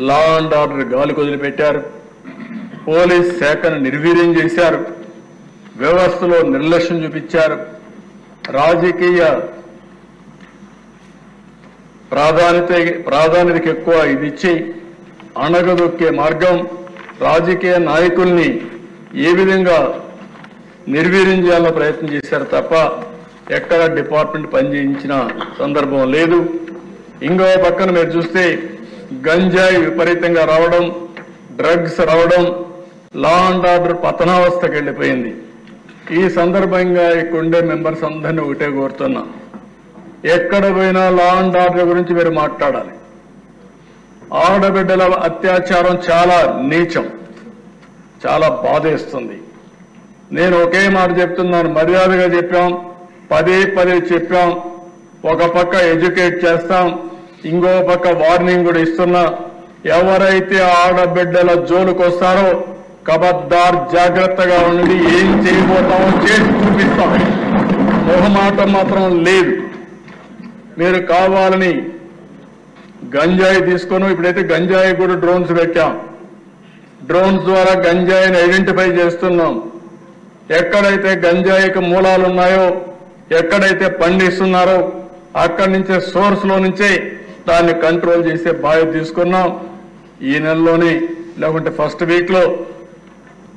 Law and order గాలి వదిలిపెట్టారు, police శాఖను నిర్వీర్యం చేశారు, వ్యవస్థలో నిర్లక్ష్యం చూపించారు, రాజకీయ ప్రాధాన్యతకి ఎక్కువ ఇది ఇచ్చి అణగదొక్కే మార్గం, రాజకీయ నాయకుల్ని ఏ విధంగా నిర్వీర్యం చేయాలని ప్రయత్నం చేశారు తప్ప ఎక్కడ డిపార్ట్మెంట్ పనిచేయించిన సందర్భం లేదు. ఇంకో పక్కన మీరు చూస్తే గంజాయి విపరీతంగా రావడం, డ్రగ్స్ రావడం, లా అండ్ ఆర్డర్ పతనావస్థకు వెళ్ళిపోయింది. ఈ సందర్భంగా ఇక్కడుండే మెంబర్స్ అందరినీ ఒకటే కోరుతున్నా, ఎక్కడ పోయినా లా అండ్ ఆర్డర్ గురించి మీరు మాట్లాడాలి. ఆడబిడ్డల అత్యాచారం చాలా నీచం, చాలా బాధేస్తుంది. నేను ఒకే మాట చెప్తున్నాను, మర్యాదగా చెప్పాం, పదే చెప్పాం. ఒక పక్క ఎడ్యుకేట్ చేస్తాం, ఇంకో పక్క వార్నింగ్ కూడా ఇస్తున్నా. ఎవరైతే ఆడబిడ్డల జోలికి వస్తారో కబద్దార్ జాగ్రత్తగా ఉండి ఏం చేయబోతామో చేసి చూపిస్తాం. మొహమాటం మాత్రం లేదు. మీరు కావాలని గంజాయి తీసుకొని, ఇప్పుడైతే గంజాయి కూడా డ్రోన్స్ పెట్టాం, డ్రోన్స్ ద్వారా గంజాయిని ఐడెంటిఫై చేస్తున్నాం. ఎక్కడైతే గంజాయికి మూలాలు ఉన్నాయో, ఎక్కడైతే పండిస్తున్నారో అక్కడి నుంచే సోర్స్ లో నుంచే దాన్ని కంట్రోల్ చేసే బాధ్యత తీసుకున్నాం. ఈ నెలలోనే లేకుంటే ఫస్ట్ వీక్ లో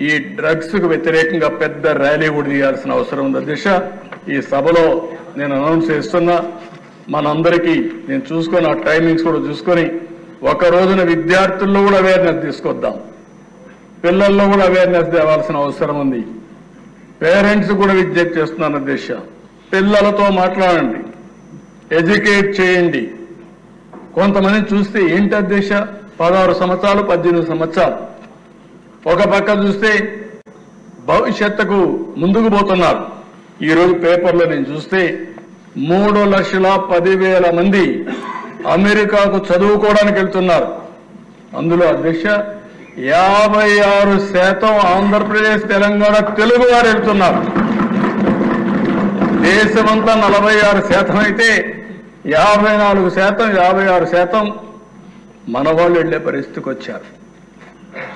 ఈ డ్రగ్స్ కు వ్యతిరేకంగా పెద్ద ర్యాలీ కూడా తీయాల్సిన అవసరం ఉంది అధ్యక్ష. ఈ సభలో నేను అనౌన్స్ చేస్తున్నా, మనందరికీ నేను చూసుకొని ఆ టైమింగ్స్ కూడా చూసుకొని ఒక రోజున విద్యార్థుల్లో కూడా అవేర్నెస్ తీసుకొద్దాం, పిల్లల్లో కూడా అవేర్నెస్ తేవాల్సిన అవసరం ఉంది. పేరెంట్స్ కూడా విజ్ఞప్తి చేస్తున్నాను అధ్యక్ష, పిల్లలతో మాట్లాడండి, ఎడ్యుకేట్ చేయండి. కొంతమంది చూస్తే ఏంటి అధ్యక్ష, 16 సంవత్సరాలు 18 సంవత్సరాలు, ఒక పక్క చూస్తే భవిష్యత్తుకు ముందుకు పోతున్నారు. ఈరోజు పేపర్లో నేను చూస్తే 3,10,000 మంది అమెరికాకు చదువుకోవడానికి వెళ్తున్నారు. అందులో అధ్యక్ష 56% ఆంధ్రప్రదేశ్ తెలంగాణ తెలుగు వారు వెళ్తున్నారు. దేశమంతా 46% అయితే 54%, 56% మన వాళ్ళు వెళ్లే పరిస్థితికి వచ్చారు.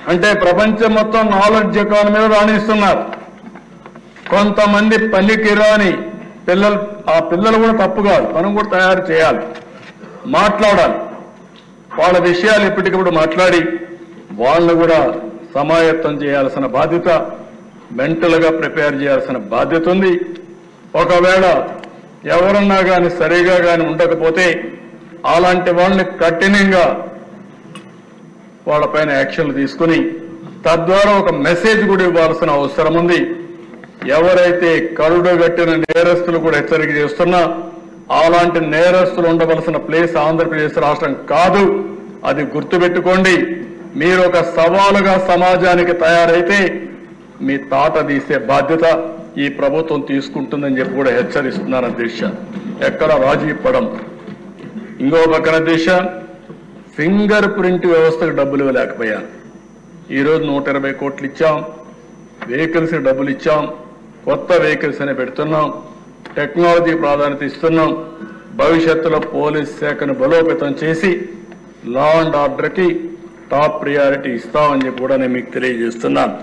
అంటే ప్రపంచం మొత్తం నాలెడ్జ్ ఎకానమీలో రాణిస్తున్నారు. కొంతమంది పనికిరాని పిల్లలు, ఆ పిల్లలు కూడా తప్పు కాదు, మనం కూడా తయారు చేయాలి, మాట్లాడాలి. వాళ్ళ విషయాలు ఎప్పటికప్పుడు మాట్లాడి వాళ్ళను కూడా సమాయత్తం చేయాల్సిన బాధ్యత, మెంటల్ గా ప్రిపేర్ చేయాల్సిన బాధ్యత ఉంది. ఒకవేళ ఎవరన్నా కానీ సరిగా కానీ ఉండకపోతే అలాంటి వాళ్ళని కఠినంగా వాళ్ళపైన యాక్షన్లు తీసుకుని తద్వారా ఒక మెసేజ్ కూడా ఇవ్వాల్సిన అవసరం ఉంది. ఎవరైతే కరుడుగట్టిన నేరస్తులు కూడా హెచ్చరిక చేస్తున్నా, అలాంటి నేరస్తులు ఉండవలసిన ప్లేస్ ఆంధ్రప్రదేశ్ రాష్ట్రం కాదు, అది గుర్తుపెట్టుకోండి. మీరు ఒక సవాలుగా సమాజానికి తయారైతే మీ తాట తీసే బాధ్యత ఈ ప్రభుత్వం తీసుకుంటుందని చెప్పి కూడా హెచ్చరిస్తున్నారు అధ్యక్ష. ఎక్కడ రాజీ పడం. ఇంకో పక్కన అధ్యక్ష, ఫింగర్ ప్రింట్ వ్యవస్థకు డబ్బులు ఇవ్వలేకపోయాను. ఈరోజు 120 కోట్లు ఇచ్చాం, వెహికల్స్ డబ్బులు ఇచ్చాం, కొత్త వెహికల్స్ అని పెడుతున్నాం, టెక్నాలజీ ప్రాధాన్యత ఇస్తున్నాం. భవిష్యత్తులో పోలీస్ శాఖను బలోపేతం చేసి లా అండ్ ఆర్డర్ కి టాప్ ప్రియారిటీ ఇస్తామని చెప్పి కూడా నేను మీకు తెలియజేస్తున్నాను.